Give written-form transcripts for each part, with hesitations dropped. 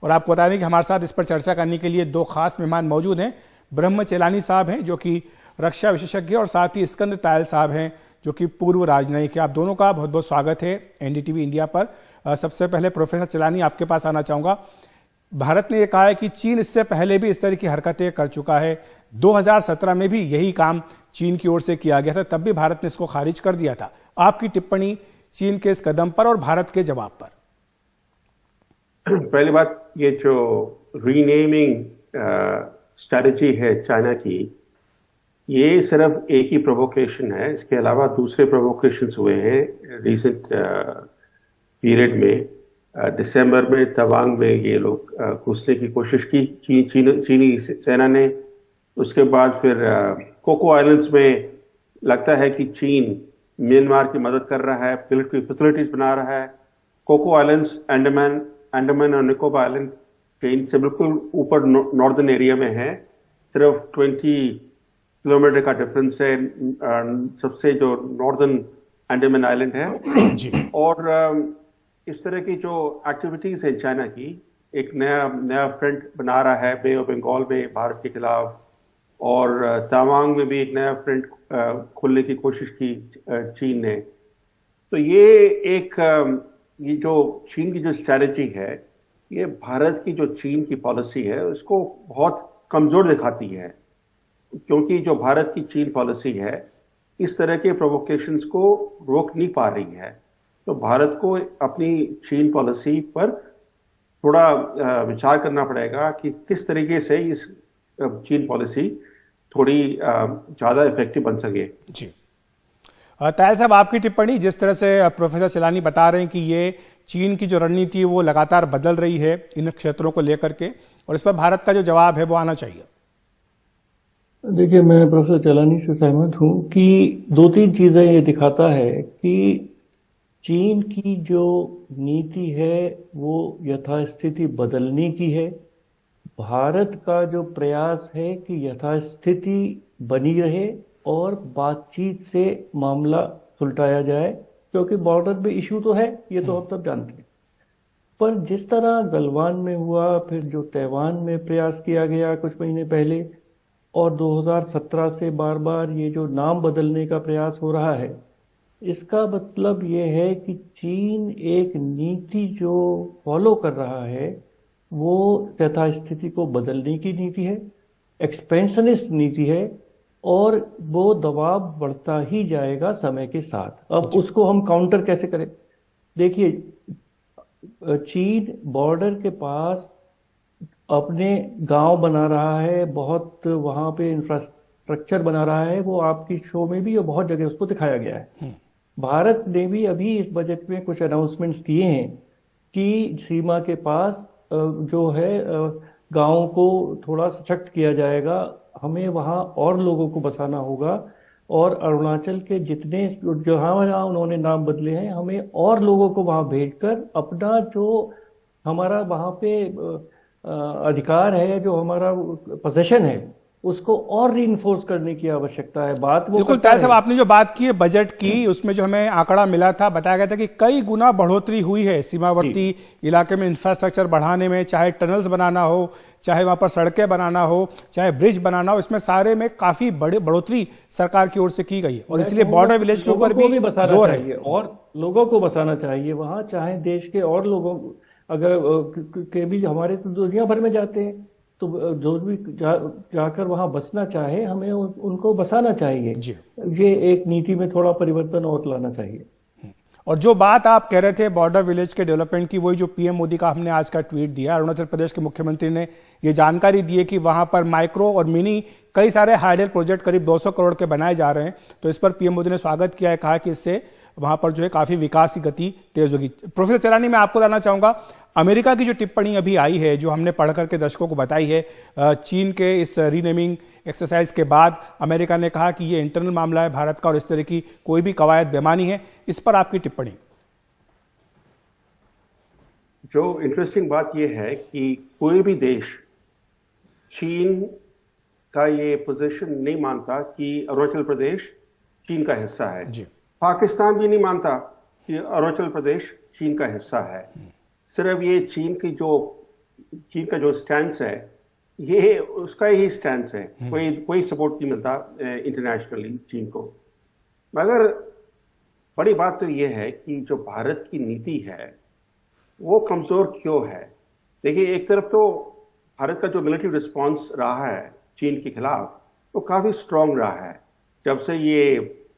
और आपको बता दें कि हमारे साथ इस पर चर्चा करने के लिए दो खास मेहमान मौजूद हैं। ब्रह्म चेलानी साहब हैं जो कि रक्षा विशेषज्ञ, और साथ ही स्कंद तायल साहब हैं जो कि पूर्व राजनयिक। आप दोनों का बहुत बहुत स्वागत है एनडीटीवी इंडिया पर। सबसे पहले प्रोफेसर चेलानी, आपके पास आना चाहूंगा। भारत ने यह कहा है कि चीन इससे पहले भी इस तरह की हरकतें कर चुका है। 2017 में भी यही काम चीन की ओर से किया गया था, तब भी भारत ने इसको खारिज कर दिया था। आपकी टिप्पणी चीन के इस कदम पर और भारत के जवाब पर। पहली बात, ये जो रीनेमिंग स्ट्रैटेजी है चाइना की, ये सिर्फ एक ही प्रोवोकेशन है। इसके अलावा दूसरे प्रोवोकेशंस हुए हैं रिसेंट पीरियड में। दिसंबर में तवांग में ये लोग घुसने की कोशिश की चीनी सेना ने। उसके बाद फिर कोको आइलैंड्स में लगता है कि चीन म्यांमार की मदद कर रहा है, मिलिट्री फैसिलिटीज बना रहा है। कोको आइलैंड्स अंडमान और निकोबार आइलैंड चीन से बिल्कुल ऊपर नॉर्दर्न एरिया में है। सिर्फ 20 किलोमीटर का डिफरेंस है सबसे जो नॉर्दर्न अंडमान आइलैंड है जी। और इस तरह की जो एक्टिविटीज है चाइना की, एक नया फ्रंट बना रहा है बे ऑफ बंगाल में भारत के खिलाफ, और तवांग में भी एक नया फ्रंट खोलने की कोशिश की चीन ने। तो ये जो चीन की जो स्ट्रैटेजी है, ये भारत की जो चीन की पॉलिसी है उसको बहुत कमजोर दिखाती है, क्योंकि जो भारत की चीन पॉलिसी है इस तरह के प्रोवोकेशंस को रोक नहीं पा रही है। तो भारत को अपनी चीन पॉलिसी पर थोड़ा विचार करना पड़ेगा कि किस तरीके से इस चीन पॉलिसी थोड़ी ज्यादा इफेक्टिव बन सके। जी तायल साहब, आपकी टिप्पणी। जिस तरह से प्रोफेसर चेलानी बता रहे हैं कि ये चीन की जो रणनीति है वो लगातार बदल रही है इन क्षेत्रों को लेकर के, और इस पर भारत का जो जवाब है वो आना चाहिए। देखिए, मैं प्रोफेसर चेलानी से सहमत हूं कि दो तीन चीजें ये दिखाता है कि चीन की जो नीति है वो यथास्थिति बदलने की है। भारत का जो प्रयास है कि यथास्थिति बनी रहे और बातचीत से मामला सुलटाया जाए, क्योंकि बॉर्डर पे इशू तो है, ये तो हम सब जानते हैं। पर जिस तरह गलवान में हुआ, फिर जो तैवान में प्रयास किया गया कुछ महीने पहले, और 2017 से बार बार ये जो नाम बदलने का प्रयास हो रहा है, इसका मतलब ये है कि चीन एक नीति जो फॉलो कर रहा है वो यथास्थिति को बदलने की नीति है, एक्सपेंशनिस्ट नीति है, और वो दबाव बढ़ता ही जाएगा समय के साथ। अब उसको हम काउंटर कैसे करें? देखिए, चीन बॉर्डर के पास अपने गांव बना रहा है, बहुत वहां पे इंफ्रास्ट्रक्चर बना रहा है। वो आपकी शो में भी और बहुत जगह उसको दिखाया गया है। भारत ने भी अभी इस बजट में कुछ अनाउंसमेंट्स किए हैं कि सीमा के पास जो है गांवों को थोड़ा सशक्त किया जाएगा, हमें वहां और लोगों को बसाना होगा, और अरुणाचल के जितने जहां उन्होंने नाम बदले हैं, हमें और लोगों को वहां भेजकर अपना जो हमारा वहां पे अधिकार है, जो हमारा पोजीशन है, उसको और रीइंफोर्स करने की आवश्यकता है। बात वो बिल्कुल तायल साहब, आपने जो बात की है बजट की, उसमें जो हमें आंकड़ा मिला था, बताया गया था कि कई गुना बढ़ोतरी हुई है सीमावर्ती इलाके में इंफ्रास्ट्रक्चर बढ़ाने में, चाहे टनल्स बनाना हो, चाहे वहां पर सड़कें बनाना हो, चाहे ब्रिज बनाना हो, इसमें सारे में काफी बड़ी बढ़ोतरी सरकार की ओर से की गई है, और इसलिए बॉर्डर विलेज के ऊपर भी जोर है और लोगों को बसाना चाहिए वहां, चाहे देश के और लोगों अगर के भी हमारे तो दुनिया भर में जाते हैं, तो जो भी जाकर वहां बसना चाहे, हमें उनको बसाना चाहिए। ये एक नीति में थोड़ा परिवर्तन और लाना चाहिए। और जो बात आप कह रहे थे बॉर्डर विलेज के डेवलपमेंट की, वही जो पीएम मोदी का हमने आज का ट्वीट दिया, अरुणाचल प्रदेश के मुख्यमंत्री ने ये जानकारी दी है कि वहां पर माइक्रो और मिनी कई सारे हाइडल प्रोजेक्ट करीब 200 करोड़ के बनाए जा रहे हैं। तो इस पर पीएम मोदी ने स्वागत किया है, कहा कि इससे वहां पर जो है काफी विकास की गति तेज होगी। प्रोफेसर चेलानी, मैं आपको जानना चाहूंगा, अमेरिका की जो टिप्पणी अभी आई है, जो हमने पढ़कर के दर्शकों को बताई है, चीन के इस रीनेमिंग एक्सरसाइज के बाद अमेरिका ने कहा कि ये इंटरनल मामला है भारत का और इस तरह की कोई भी कवायद बेमानी है, इस पर आपकी टिप्पणी? जो इंटरेस्टिंग बात यह है कि कोई भी देश चीन का ये पोजीशन नहीं मानता कि अरुणाचल प्रदेश चीन का हिस्सा है। पाकिस्तान भी नहीं मानता कि अरुणाचल प्रदेश चीन का हिस्सा है। सिर्फ ये चीन की जो चीन का जो स्टैंस है ये उसका ही स्टैंस है, कोई सपोर्ट नहीं मिलता इंटरनेशनली चीन को। मगर बड़ी बात तो ये है कि जो भारत की नीति है वो कमजोर क्यों है। देखिए, एक तरफ तो भारत का जो मिलिट्री रिस्पांस रहा है चीन के खिलाफ वो काफी स्ट्रांग रहा है। जब से ये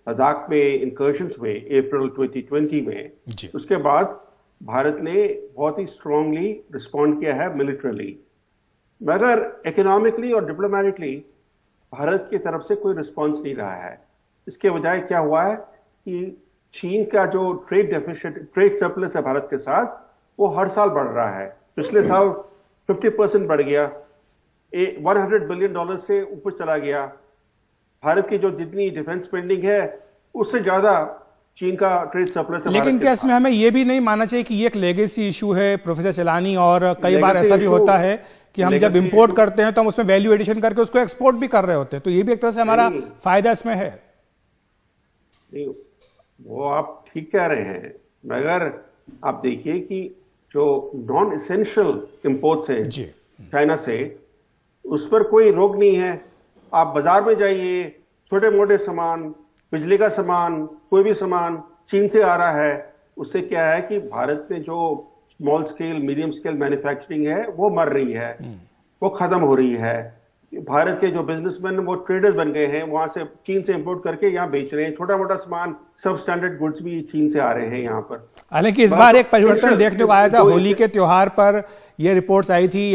लद्दाख में इंकर्शंस हुए अप्रैल 2020 में, उसके बाद भारत ने बहुत ही स्ट्रांगली रिस्पॉन्ड किया है मिलिट्रली। मगर इकोनॉमिकली और डिप्लोमेटिकली भारत की तरफ से कोई रिस्पॉन्स नहीं रहा है। इसके बजाय क्या हुआ है कि चीन का जो ट्रेड डेफिसिट, ट्रेड सरप्लस है भारत के साथ, वो हर साल बढ़ रहा है। पिछले साल 50% बढ़ गया, $100 बिलियन से ऊपर चला गया। भारत की जो जितनी डिफेंस स्पेंडिंग है उससे ज्यादा चीन का ट्रेड सरप्लस है। लेकिन क्या इसमें हमें यह भी नहीं मानना चाहिए कि ये एक लेगेसी इशू है प्रोफेसर चलानी, और कई बार ऐसा भी होता है कि हम जब इंपोर्ट करते हैं तो हम उसमें वैल्यू एडिशन करके उसको एक्सपोर्ट भी कर रहे होते हैं, तो ये भी एक तरह से हमारा फायदा इसमें है। नहीं, वो आप ठीक कह रहे हैं, मगर आप देखिए कि जो नॉन एसेंशियल इंपोर्ट्स है चाइना से, उस पर कोई रोक नहीं है। आप बाजार में जाइए, छोटे मोटे सामान, बिजली का सामान, कोई भी सामान चीन से आ रहा है। उससे क्या है कि भारत में जो small scale, medium scale manufacturing है वो मर रही है, वो खत्म हो रही है। भारत के जो बिजनेसमैन वो ट्रेडर्स बन गए हैं, वहां से चीन से इंपोर्ट करके यहाँ बेच रहे हैं। छोटा मोटा सामान, सब स्टैंडर्ड गुड्स भी चीन से आ रहे हैं यहाँ पर। हालांकि इस बार एक परिवर्तन देखने को आया था। होली के त्योहार पर यह रिपोर्ट्स आई थी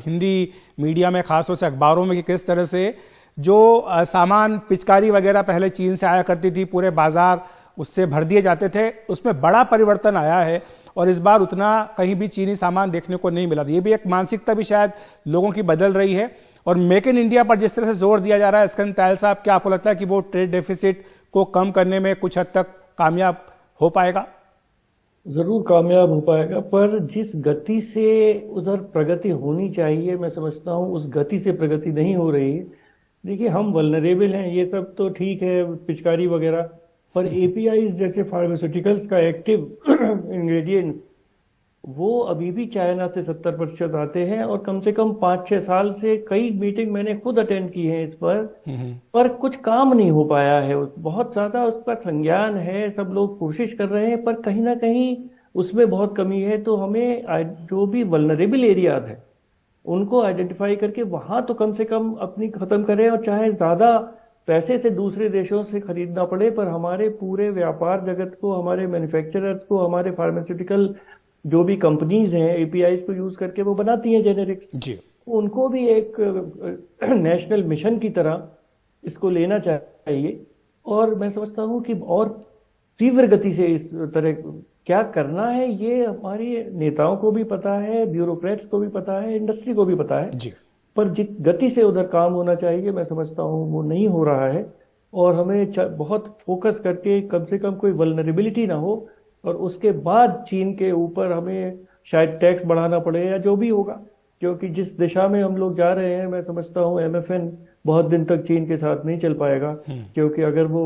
हिंदी मीडिया में, खासतौर से अखबारों में, कि किस तरह से जो सामान, पिचकारी वगैरह पहले चीन से आया करती थी, पूरे बाजार उससे भर दिए जाते थे, उसमें बड़ा परिवर्तन आया है और इस बार उतना कहीं भी चीनी सामान देखने को नहीं मिला। ये भी एक मानसिकता भी शायद लोगों की बदल रही है। और मेक इन इंडिया पर जिस तरह से जोर दिया जा रहा है, स्कंद तायल साहब, क्या आपको लगता है कि वो ट्रेड डेफिसिट को कम करने में कुछ हद तक कामयाब हो पाएगा? जरूर कामयाब हो पाएगा, पर जिस गति से उधर प्रगति होनी चाहिए, मैं समझता हूँ उस गति से प्रगति नहीं हो रही है। देखिए, हम वल्नरेबल हैं, ये सब तो ठीक है, पिचकारी वगैरह, पर एपीआई जैसे फार्मास्यूटिकल्स का एक्टिव इंग्रेडिएंट्स वो अभी भी चाइना से 70% आते हैं। और कम से कम 5-6 साल से कई मीटिंग मैंने खुद अटेंड की है इस पर कुछ काम नहीं हो पाया है। बहुत ज्यादा उसका संज्ञान है, सब लोग कोशिश कर रहे हैं, पर कहीं ना कहीं उसमें बहुत कमी है। तो हमें जो भी वल्नरेबल एरियाज है उनको आइडेंटिफाई करके वहां तो कम से कम अपनी खत्म करें, और चाहे ज्यादा पैसे से दूसरे देशों से खरीदना पड़े, पर हमारे पूरे व्यापार जगत को, हमारे मैन्युफैक्चरर्स को, हमारे फार्मास्यूटिकल जो भी कंपनीज हैं एपीआईज को यूज करके वो बनाती हैं जेनेरिक्स जी, उनको भी एक नेशनल मिशन की तरह इसको लेना चाहिए। और मैं समझता हूं कि और तीव्र गति से इस तरह क्या करना है ये हमारे नेताओं को भी पता है, ब्यूरोक्रेट्स को भी पता है, इंडस्ट्री को भी पता है जी। पर जिस गति से उधर काम होना चाहिए मैं समझता हूं वो नहीं हो रहा है। और हमें बहुत फोकस करके कम से कम कोई वल्नरेबिलिटी ना हो, और उसके बाद चीन के ऊपर हमें शायद टैक्स बढ़ाना पड़े या जो भी होगा, क्योंकि जिस दिशा में हम लोग जा रहे हैं मैं समझता हूं एमएफएन बहुत दिन तक चीन के साथ नहीं चल पाएगा, क्योंकि अगर वो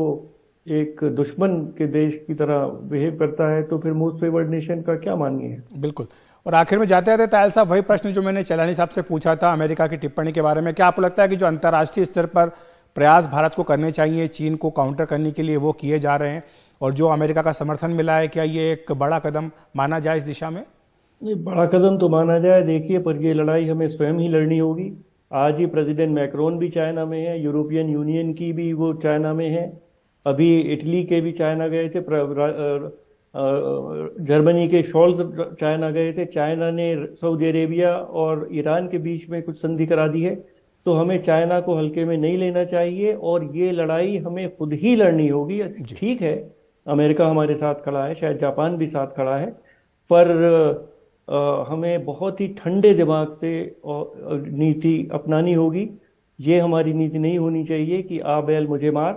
एक दुश्मन के देश की तरह बिहेव करता है तो फिर मोस्ट फेवर्ड नेशन का क्या मानिए है। बिल्कुल। और आखिर में जाते जाते तायल साहब, वही प्रश्न जो मैंने चलानी साहब से पूछा था अमेरिका की टिप्पणी के बारे में, क्या आपको लगता है कि जो अंतर्राष्ट्रीय स्तर पर प्रयास भारत को करने चाहिए चीन को काउंटर करने के लिए वो किए जा रहे हैं, और जो अमेरिका का समर्थन मिला है, क्या ये एक बड़ा कदम माना जाए इस दिशा में? नहीं, बड़ा कदम तो माना जाए, देखिए, पर ये लड़ाई हमें स्वयं ही लड़नी होगी। आज ही प्रेसिडेंट मैक्रोन भी चाइना में है, यूरोपियन यूनियन की भी वो चाइना में है, अभी इटली के भी चाइना गए थे, जर्मनी के शोल्ज चाइना गए थे। चाइना ने सऊदी अरेबिया और ईरान के बीच में कुछ संधि करा दी है। तो हमें चाइना को हल्के में नहीं लेना चाहिए, और ये लड़ाई हमें खुद ही लड़नी होगी। ठीक है, अमेरिका हमारे साथ खड़ा है, शायद जापान भी साथ खड़ा है, पर हमें बहुत ही ठंडे दिमाग से नीति अपनानी होगी। ये हमारी नीति नहीं होनी चाहिए कि आ बैल मुझे मार,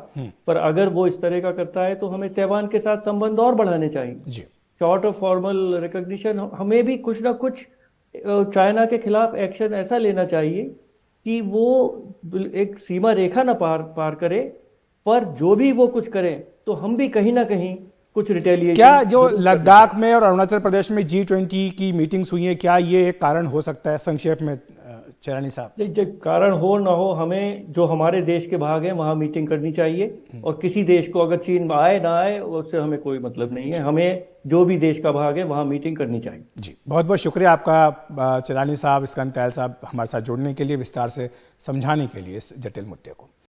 पर अगर वो इस तरह का करता है तो हमें ताइवान के साथ संबंध और बढ़ाने चाहिए। शॉर्ट ऑफ फॉर्मल रिकॉग्निशन हमें भी कुछ ना कुछ चाइना के खिलाफ एक्शन ऐसा लेना चाहिए कि वो एक सीमा रेखा ना पार करे, पर जो भी वो कुछ करें तो हम भी कहीं ना कहीं कुछ रिटेलिएशन। क्या जो लद्दाख में और अरुणाचल प्रदेश में G20 की मीटिंग्स हुई है, क्या ये एक कारण हो सकता है? संक्षेप में चेलानी साहब। देखिए, कारण हो ना हो, हमें जो हमारे देश के भाग हैं वहां मीटिंग करनी चाहिए, और किसी देश को अगर चीन आए ना आए उससे हमें कोई मतलब नहीं है। हमें जो भी देश का भाग है वहां मीटिंग करनी चाहिए। जी, बहुत बहुत शुक्रिया आपका चेलानी साहब, स्कंद त्याल साहब, हमारे साथ जुड़ने के लिए, विस्तार से समझाने के लिए इस जटिल मुद्दे को।